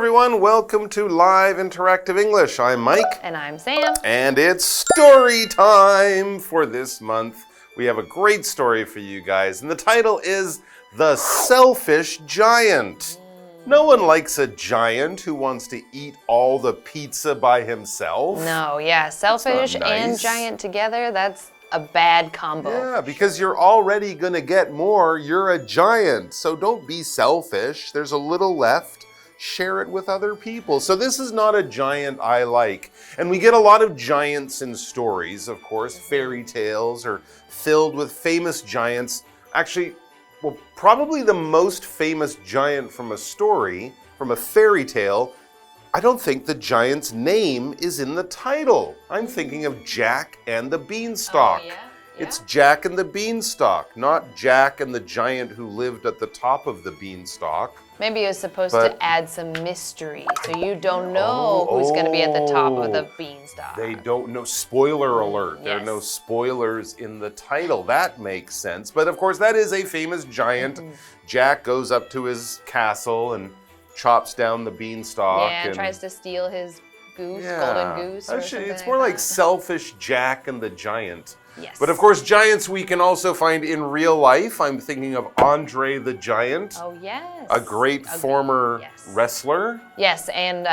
everyone. Welcome to Live Interactive English. I'm Mike. And I'm Sam. And it's story time for this month. We have a great story for you guys, and the title is The Selfish Giant. No one likes a giant who wants to eat all the pizza by himself. No, yeah, selfish and giant together, that's a bad combo. Yeah, because you're already going to get more. You're a giant, so don't be selfish. There's a little left. Share it with other people. So this is not a giant I like. And we get a lot of giants in stories, of course. Fairy tales are filled with famous giants. Actually, well, probably the most famous giant from a story, from a fairy tale, I don't think the giant's name is in the title. I'm thinking of Jack and the Beanstalk. Oh, yeah? It's Jack and the Beanstalk, not Jack and the giant who lived at the top of the beanstalk. Maybe it's supposed to add some mystery, so you don't know who's going to be at the top of the beanstalk. They don't know. Spoiler alert. Yes. There are no spoilers in the title. That makes sense. But of course, that is a famous giant. Jack goes up to his castle and chops down the beanstalk. Yeah, and tries to steal his goose, golden goose or something. It's more like Selfish Jack and the Giant. Yes. But of course, giants we can also find in real life. I'm thinking of Andre the Giant. Oh, yes. A great former wrestler. Yes, and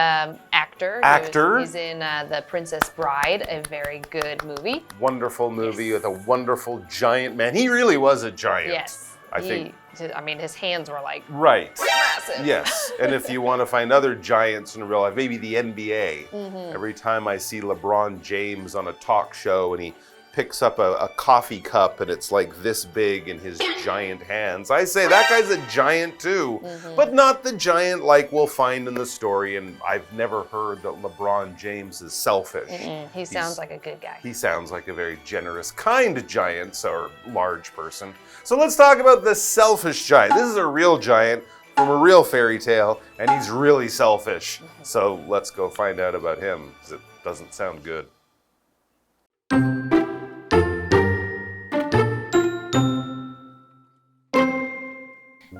actor. He's in The Princess Bride, a very good movie. Wonderful movie with a wonderful giant man. He really was a giant. Yes. I think. I mean, his hands were like massive. Yes, and if you want to find other giants in real life, maybe the NBA. Every time I see LeBron James on a talk show and he picks up a coffee cup and it's like this big in his giant hands, I say that guy's a giant too, but not the giant like we'll find in the story. And I've never heard that LeBron James is selfish. He sounds like a good guy. He sounds like a very generous, kind giant or large person. So let's talk about the selfish giant. This is a real giant from a real fairy tale, and he's really selfish. So let's go find out about him, because it doesn't sound good.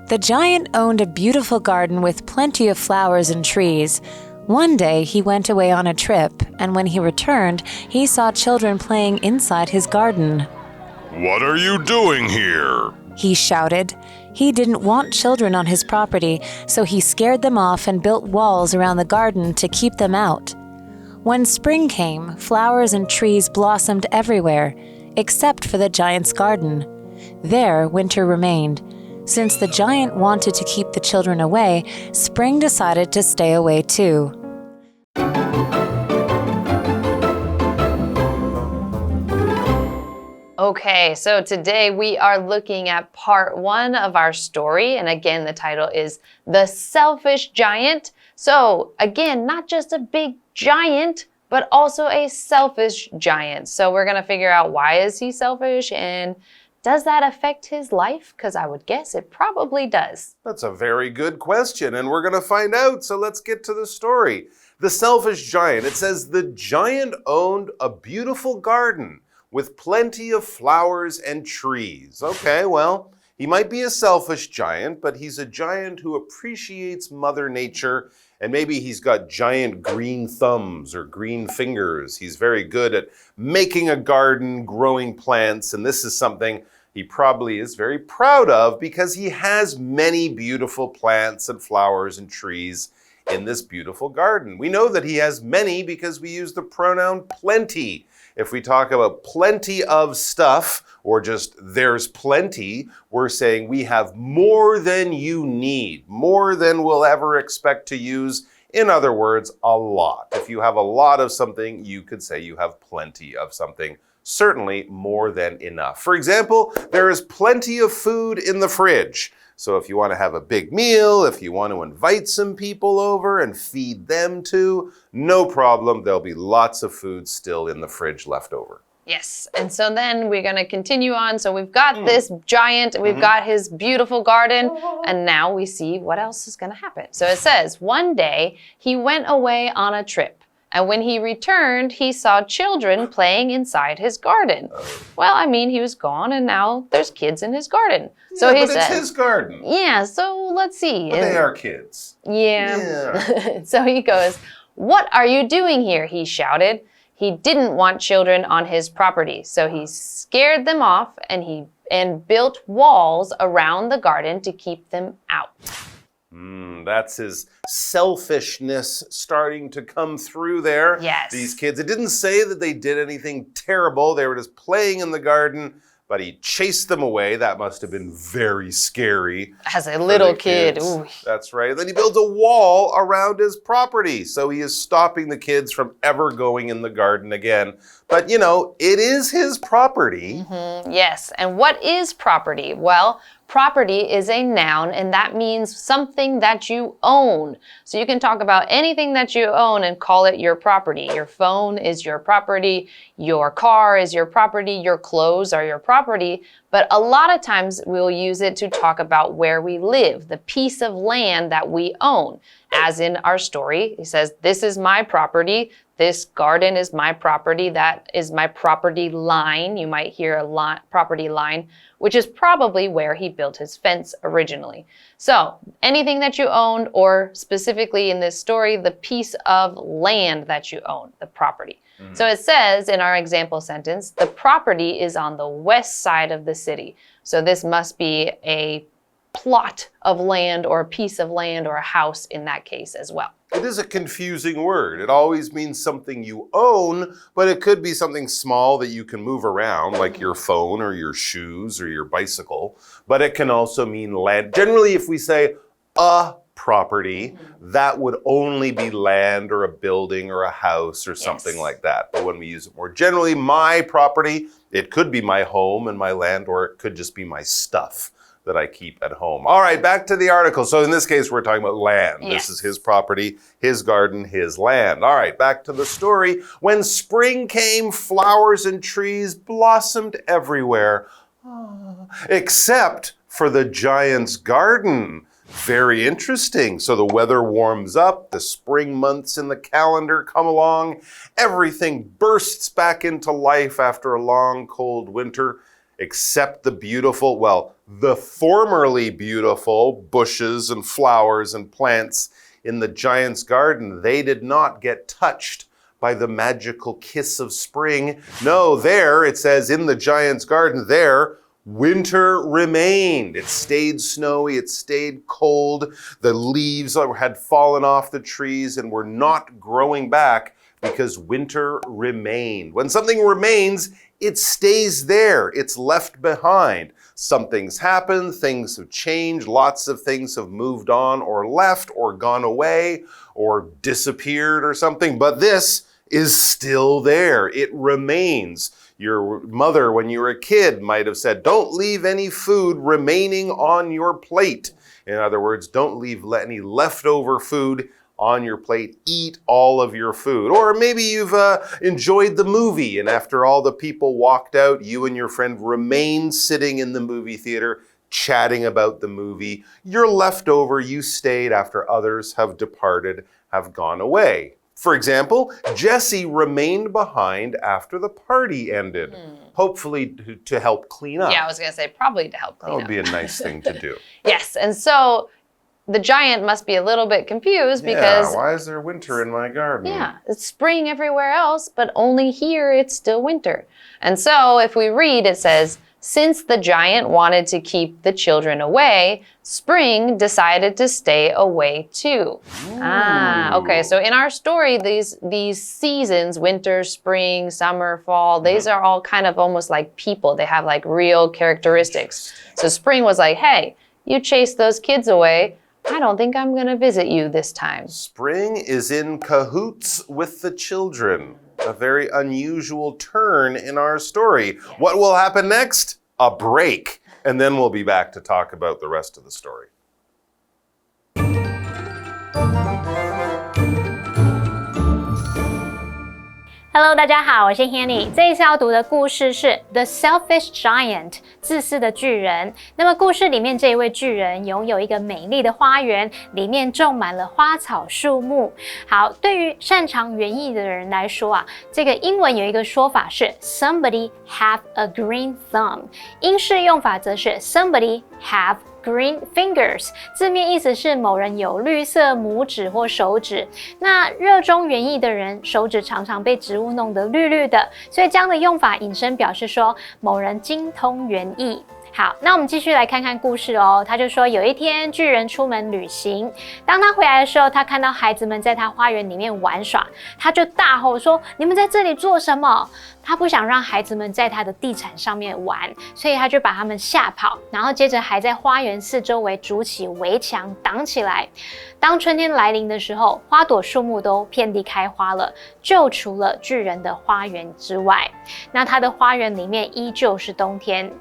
The giant owned a beautiful garden with plenty of flowers and trees. One day, he went away on a trip, and when he returned, he saw children playing inside his garden. "What are you doing here?" he shouted. He didn't want children on his property, so he scared them off and built walls around the garden to keep them out. When spring came, flowers and trees blossomed everywhere, except for the giant's garden. There, winter remained. Since the giant wanted to keep the children away, spring decided to stay away too. Okay, so today we are looking at part 1 of our story. And again, the title is The Selfish Giant. So again, not just a big giant, but also a selfish giant. So we're going to figure out why is he selfish and does that affect his life? Because I would guess it probably does. That's a very good question, and we're going to find out. So let's get to the story. The Selfish Giant. It says, the giant owned a beautiful garden with plenty of flowers and trees. Okay, well, he might be a selfish giant, but he's a giant who appreciates Mother Nature, and maybe he's got giant green thumbs or green fingers. He's very good at making a garden, growing plants, and this is something he probably is very proud of because he has many beautiful plants and flowers and trees in this beautiful garden. We know that he has many because we use the pronoun plenty. If we talk about plenty of stuff, or just there's plenty, we're saying we have more than you need, more than we'll ever expect to use. In other words, a lot. If you have a lot of something, you could say you have plenty of something. Certainly more than enough. For example, there is plenty of food in the fridge. So if you want to have a big meal, if you want to invite some people over and feed them too, no problem. There'll be lots of food still in the fridge left over. Yes, and so then we're going to continue on. So we've got this giant, we've got his beautiful garden, and now we see what else is going to happen. So it says, one day he went away on a trip, And when he returned, he saw children playing inside his garden. Well, I mean, he was gone and now there's kids in his garden. So he but said, it's his garden. Yeah, so let's see. But they are kids. Yeah. So he goes, "What are you doing here?" he shouted. He didn't want children on his property, so he scared them off and built walls around the garden to keep them out. That's his selfishness starting to come through there. Yes. These kids, it didn't say that they did anything terrible. They were just playing in the garden, but he chased them away. That must have been very scary. As a little kid. Ooh. That's right. Then he builds a wall around his property. So he is stopping the kids from ever going in the garden again. But, you know, it is his property. Yes. And what is property? Well, property is a noun, and that means something that you own. So you can talk about anything that you own and call it your property. Your phone is your property. Your car is your property. Your clothes are your property. But a lot of times we'll use it to talk about where we live, the piece of land that we own. As in our story, he says, "This is my property. This garden is my property. That is my property line." You might hear a property line, which is probably where he built his fence originally. So anything that you own, or specifically in this story, the piece of land that you own, the property. So it says in our example sentence, the property is on the west side of the city. So this must be a plot of land or a piece of land or a house in that case as well. It is a confusing word. It always means something you own, but it could be something small that you can move around, like your phone or your shoes or your bicycle. But it can also mean land. Generally, if we say a property, that would only be land or a building or a house or something like that. But when we use it more generally, my property, it could be my home and my land, or it could just be my stuff that I keep at home. All right, back to the article. So in this case, we're talking about land. Yes. This is his property, his garden, his land. All right, back to the story. When spring came, flowers and trees blossomed everywhere, except for the giant's garden. Very interesting. So the weather warms up, the spring months in the calendar come along, everything bursts back into life after a long, cold winter, except the beautiful, well, the formerly beautiful bushes and flowers and plants in the giant's garden. They did not get touched by the magical kiss of spring. No, there, it says in the giant's garden, there, winter remained. It stayed snowy, it stayed cold. The leaves had fallen off the trees and were not growing back because winter remained. When something remains, it stays there. It's left behind. Something's happened, things have changed, lots of things have moved on or left or gone away or disappeared or something, but this is still there. It remains. Your mother, when you were a kid, might have said, "Don't leave any food remaining on your plate." In other words, don't leave any leftover food on your plate. Eat all of your food. Or maybe you've enjoyed the movie, and after all the people walked out, you and your friend remained sitting in the movie theater chatting about the movie. You're left over, you stayed after others have departed, have gone away. For example, Jesse remained behind after the party ended, hopefully to help clean up. Yeah, I was going to say probably to help clean up. That would be a nice thing to do. Yes, and so the giant must be a little bit confused because... Yeah, why is there winter in my garden? Yeah, it's spring everywhere else, but only here it's still winter. And so if we read, it says, since the giant wanted to keep the children away, spring decided to stay away too. Okay, so in our story, these seasons, winter, spring, summer, fall, these are all kind of almost like people. They have like real characteristics. So spring was like, hey, you chased those kids away. I don't think I'm going to visit you this time. Spring is in cahoots with the children. A very unusual turn in our story. Yes. What will happen next? A break. And then we'll be back to talk about the rest of the story. Hello， 大家好，我是 Hanny。这一次要读的故事是 The Selfish Giant， 自私的巨人。那么故事里面这一位巨人拥有一个美丽的花园，里面种满了花草树木。好，对于擅长园艺的人来说啊，这个英文有一个说法是 Somebody have a green thumb， 英式用法则是 Somebody have Green fingers， 字面意思是某人有绿色拇指或手指。那热衷园艺的人，手指常常被植物弄得绿绿的，所以这样的用法引申表示说某人精通园艺。好，那我们继续来看看故事哦。他就说，有一天巨人出门旅行，当他回来的时候，他看到孩子们在他花园里面玩耍，他就大吼说：“你们在这里做什么？”他不想让孩子们在他的地毯上面玩，所以他就把他们吓跑，然后接着还在花园四周围筑起围墙挡起来。当春天来临的时候，花朵树木都遍地开花了，就除了巨人的花园之外，那他的花园里面依旧是冬天。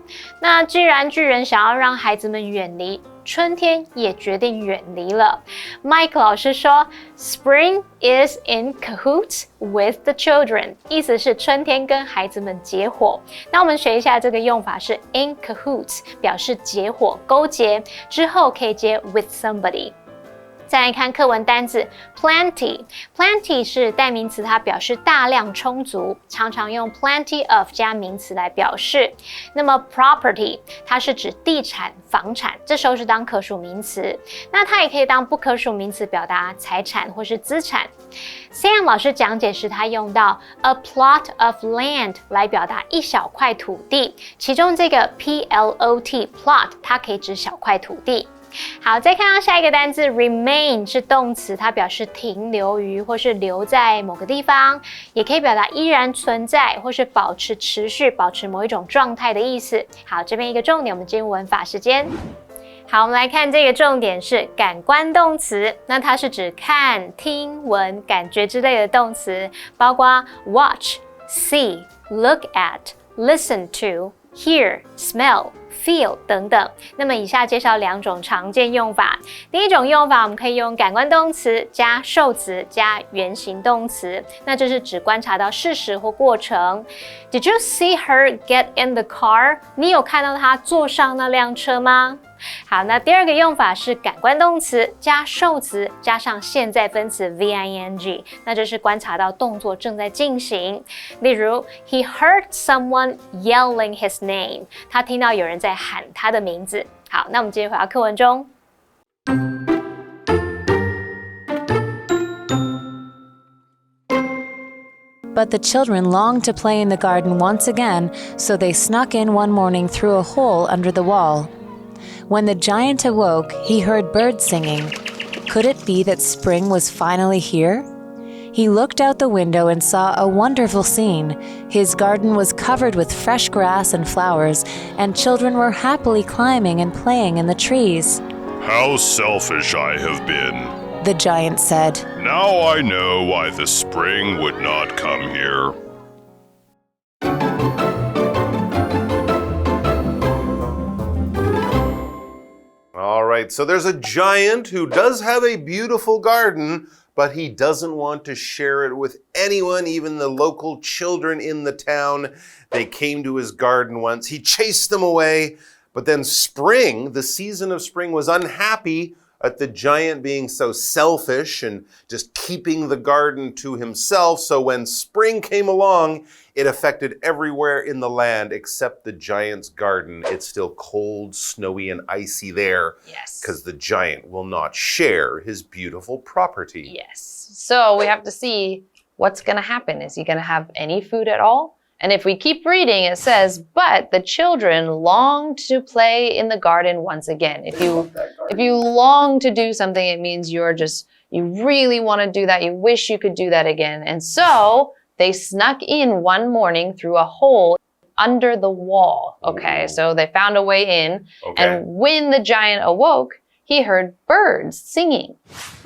那既然巨人想要让孩子们远离，春天也决定远离了。Mike 老师说 ，Spring is in cahoots with the children， 意思是春天跟孩子们结伙。那我们学一下这个用法是 in cahoots， 表示结伙、勾结，之后可以接 with somebody。再来看课文单字 plenty 是代名词，它表示大量充足，常常用 plenty of 加名词来表示。那么 property 它是指地产、房产，这时候是当可数名词，那它也可以当不可数名词表达财产或是资产。Sam 老师讲解时，他用到 a plot of land 来表达一小块土地，其中这个 plot plot 它可以指小块土地。好，再看到下一个单字 remain 是动词，它表示停留于或是留在某个地方，也可以表达依然存在或是保持持续、保持某一种状态的意思。好，这边一个重点，我们进入文法时间。好，我们来看这个重点是感官动词，那它是指看、听、闻、感觉之类的动词，包括 watch、see、look at、listen to、hear、smell、feel 等等。那么以下介绍两种常见用法。第一种用法，我们可以用感官动词加受词加原形动词，那这是指观察到事实或过程。Did you see her get in the car？ 你有看到她坐上那辆车吗？好，那第二个用法是感官动词加受词加上现在分词 VING， 那这是观察到动作正在进行。例如 He heard someone yelling his name， 他听到有人在喊他的名字。好，那我们继续回到课文中。But the children longed to play in the garden once again, so they snuck in one morning through a hole under the wall.When the giant awoke, he heard birds singing. Could it be that spring was finally here? He looked out the window and saw a wonderful scene. His garden was covered with fresh grass and flowers, and children were happily climbing and playing in the trees. How selfish I have been, the giant said. Now I know why the spring would not come here. All right, so there's a giant who does have a beautiful garden, but he doesn't want to share it with anyone, even the local children in the town. They came to his garden once. He chased them away, but then spring, the season of spring, was unhappy at the giant being so selfish and just keeping the garden to himself. So when spring came along, it affected everywhere in the land except the giant's garden. It's still cold, snowy, and icy there. Yes. Because the giant will not share his beautiful property. Yes. So we have to see what's going to happen. Is he going to have any food at all? And if we keep reading, it says, but the children longed to play in the garden once again. If you long to do something, it means you really want to do that. You wish you could do that again. And so they snuck in one morning through a hole under the wall. Okay, Ooh. so they found a way in. Okay. And when the giant awoke, he heard birds singing.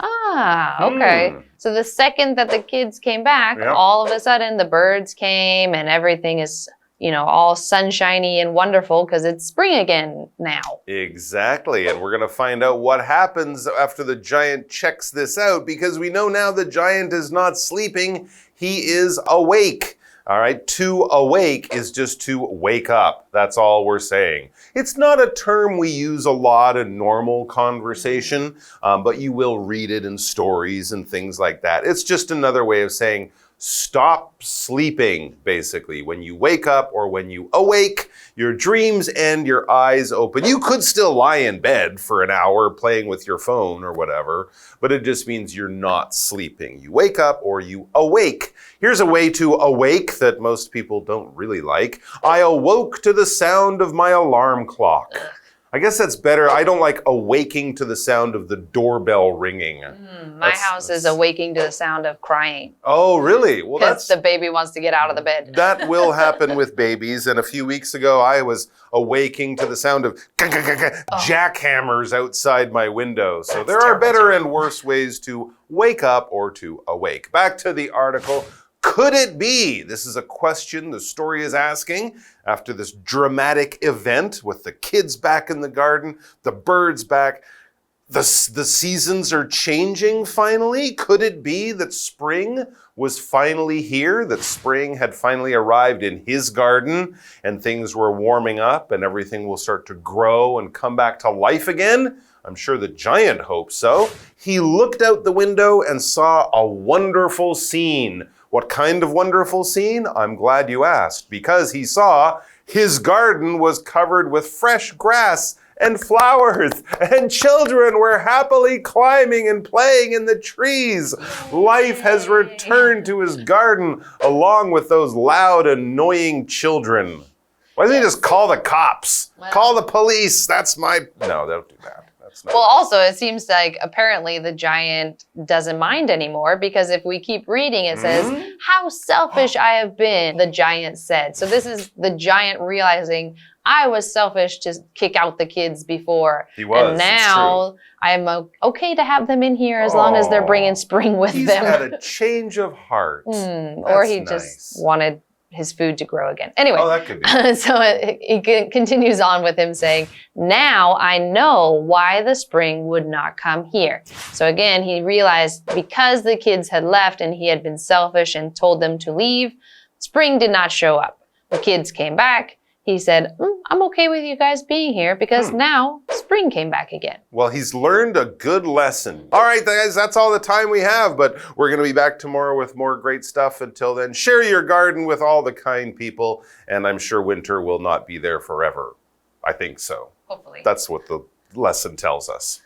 Okay. So the second that the kids came back, all of a sudden the birds came and everything is, all sunshiny and wonderful because it's spring again now. Exactly. And we're going to find out what happens after the giant checks this out, because we know now the giant is not sleeping. He is awake. All right, to awake is just to wake up. That's all we're saying. It's not a term we use a lot in normal conversation, but you will read it in stories and things like that. It's just another way of saying stop sleeping, basically. When you wake up or when you awake, your dreams and your eyes open. You could still lie in bed for an hour playing with your phone or whatever, but it just means you're not sleeping. You wake up or you awake. Here's a way to awake that most people don't really like. I awoke to the sound of my alarm clock. I guess that's better. I don't like awaking to the sound of the doorbell ringing. My house is awaking to the sound of crying. Oh, really? Well, because the baby wants to get out of the bed. That will happen with babies. And a few weeks ago, I was awaking to the sound of jackhammers outside my window. So there are better and worse ways to wake up or to awake. Back to the article. Could it be? This is a question the story is asking after this dramatic event with the kids back in the garden, the birds back. The seasons are changing finally. Could it be that spring was finally here, that spring had finally arrived in his garden and things were warming up and everything will start to grow and come back to life again? I'm sure the giant hopes so. He looked out the window and saw a wonderful scene. What kind of wonderful scene? I'm glad you asked, because he saw his garden was covered with fresh grass and flowers, and children were happily climbing and playing in the trees. Life has returned to his garden along with those loud, annoying children. Why doesn't he just call the cops? Call the police. No, don't do that. Well, also, it seems like apparently the giant doesn't mind anymore, because if we keep reading, it says, how selfish I have been, the giant said. So this is the giant realizing, I was selfish to kick out the kids before. He was, and now I'm okay to have them in here as long as they're bringing spring with them. He's had a change of heart. Or he just wanted his food to grow again. Anyway, that could be. So it continues on with him saying, now I know why the spring would not come here. So again, he realized because the kids had left and he had been selfish and told them to leave, spring did not show up. The kids came back. He said, I'm okay with you guys being here because now spring came back again. Well, he's learned a good lesson. All right, guys, that's all the time we have, but we're going to be back tomorrow with more great stuff. Until then, share your garden with all the kind people, and I'm sure winter will not be there forever. I think so. Hopefully. That's what the lesson tells us.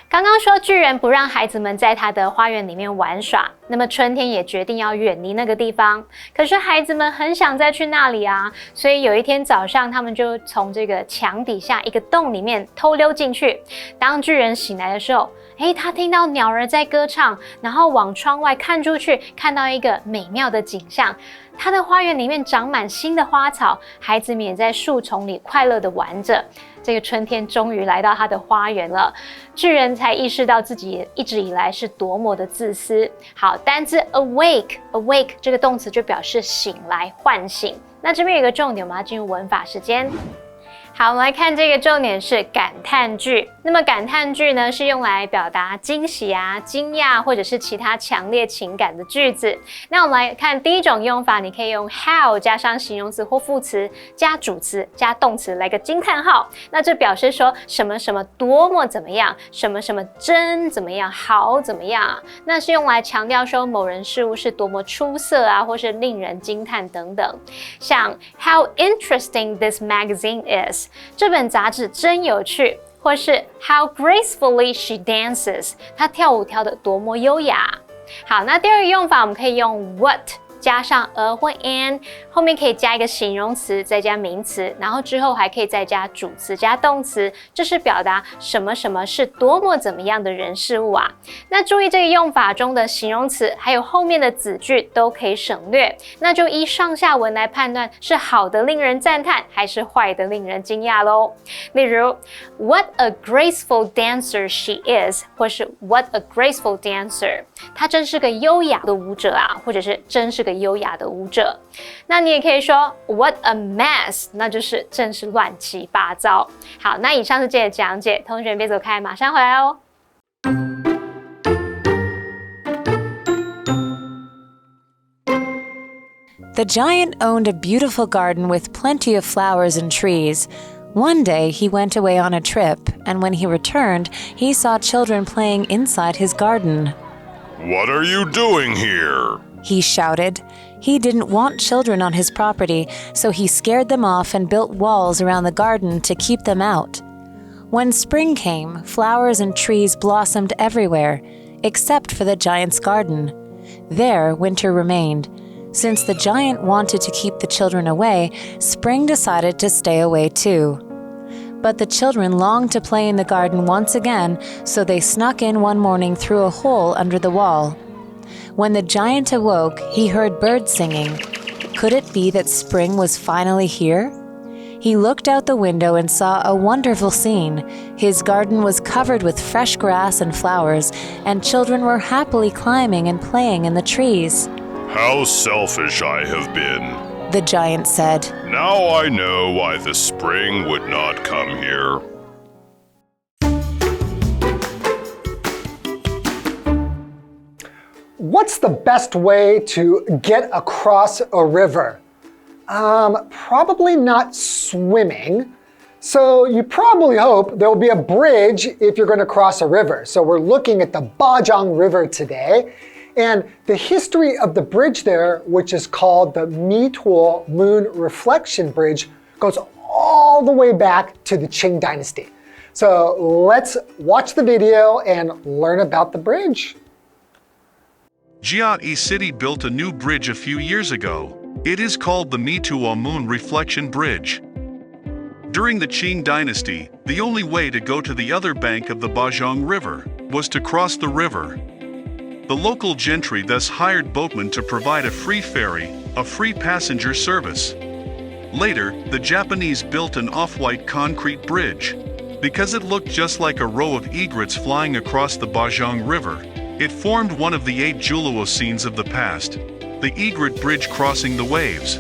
刚刚说巨人不让孩子们在他的花园里面玩耍，那么春天也决定要远离那个地方。可是孩子们很想再去那里啊，所以有一天早上，他们就从这个墙底下一个洞里面偷溜进去。当巨人醒来的时候，他听到鸟儿在歌唱，然后往窗外看出去，看到一个美妙的景象。他的花园里面长满新的花草，孩子们也在树丛里快乐地玩着。这个春天终于来到他的花园了，巨人才意识到自己一直以来是多么的自私。好，单字 awake 这个动词就表示醒来、唤醒。那这边有一个重点，我们要进入文法时间。好，我们来看这个重点是感叹句。那么感叹句呢，是用来表达惊喜啊、惊讶或者是其他强烈情感的句子。那我们来看第一种用法，你可以用 how 加上形容词或副词，加主词加动词，来个惊叹号。那这表示说什么什么多么怎么样，什么什么真怎么样，好怎么样。那是用来强调说某人事物是多么出色啊，或是令人惊叹等等。像 How interesting this magazine is。这本杂志真有趣，或是 How gracefully she dances， 她跳舞跳得多么优雅。好，那第二个用法我们可以用 what 加上 a 或 an， 后面可以加一个形容词，再加名词，然后之后还可以再加主词加动词，这是表达什么什么是多么怎么样的人事物啊。那注意这个用法中的形容词还有后面的子句都可以省略，那就依上下文来判断是好的令人赞叹还是坏的令人惊讶咯。例如 What a graceful dancer she is， 或是 What a graceful dancer。他真是个优雅的舞者啊，或者是真是个优雅的舞者。那你也可以说 What a mess， 那就是真是乱七八糟。好，那以上是这些讲解，同学别走开，马上回来哦。The giant owned a beautiful garden with plenty of flowers and trees. One day, he went away on a trip, and when he returned, he saw children playing inside his garden. What are you doing here? He shouted. He didn't want children on his property, so he scared them off and built walls around the garden to keep them out. When spring came, flowers and trees blossomed everywhere, except for the giant's garden. There, winter remained. Since the giant wanted to keep the children away, spring decided to stay away too. But the children longed to play in the garden once again, so they snuck in one morning through a hole under the wall. When the giant awoke, he heard birds singing. Could it be that spring was finally here? He looked out the window and saw a wonderful scene. His garden was covered with fresh grass and flowers, and children were happily climbing and playing in the trees. How selfish I have been. The giant said. Now I know why the spring would not come here. What's the best way to get across a river? Probably not swimming. So you probably hope there will be a bridge if you're going to cross a river. So we're looking at the Bajang River today. And the history of the bridge there, which is called the Mituo Moon Reflection Bridge, goes all the way back to the Qing Dynasty. So let's watch the video and learn about the bridge. Chiayi City built a new bridge a few years ago. It is called the Mituo Moon Reflection Bridge. During the Qing Dynasty, the only way to go to the other bank of the Bajang River was to cross the river. The local gentry thus hired boatmen to provide a free ferry, a free passenger service. Later, the Japanese built an off-white concrete bridge. Because it looked just like a row of egrets flying across the Bajang River, it formed one of the 8 Juluo scenes of the past, the egret bridge crossing the waves.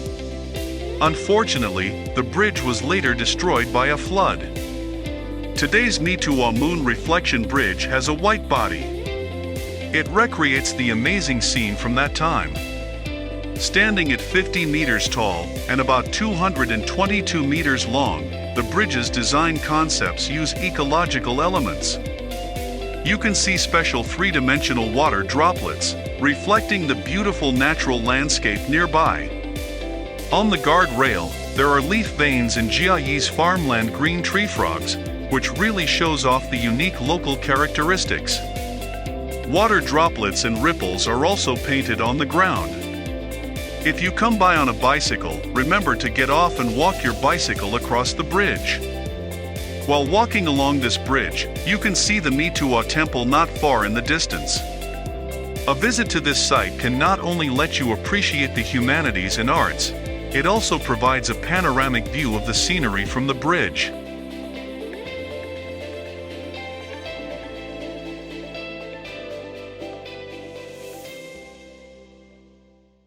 Unfortunately, the bridge was later destroyed by a flood. Today's Mituo Moon Reflection Bridge has a white body. It recreates the amazing scene from that time. Standing at 50 meters tall and about 222 meters long, the bridge's design concepts use ecological elements. You can see special three-dimensional water droplets, reflecting the beautiful natural landscape nearby. On the guardrail, there are leaf veins in Chiayi's farmland green tree frogs, which really shows off the unique local characteristics. Water droplets and ripples are also painted on the ground. If you come by on a bicycle, remember to get off and walk your bicycle across the bridge. While walking along this bridge, you can see the Mituo Temple not far in the distance. A visit to this site can not only let you appreciate the humanities and arts, it also provides a panoramic view of the scenery from the bridge.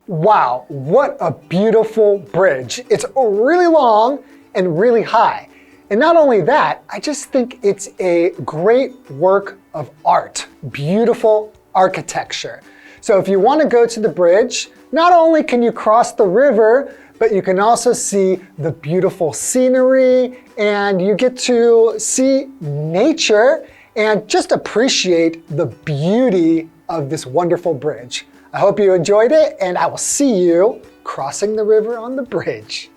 Wow, what a beautiful bridge. It's really long and really high. And not only that, I just think it's a great work of art, beautiful architecture. So if you want to go to the bridge, not only can you cross the river, but you can also see the beautiful scenery and you get to see nature and just appreciate the beauty of this wonderful bridge. I hope you enjoyed it, and I will see you crossing the river on the bridge.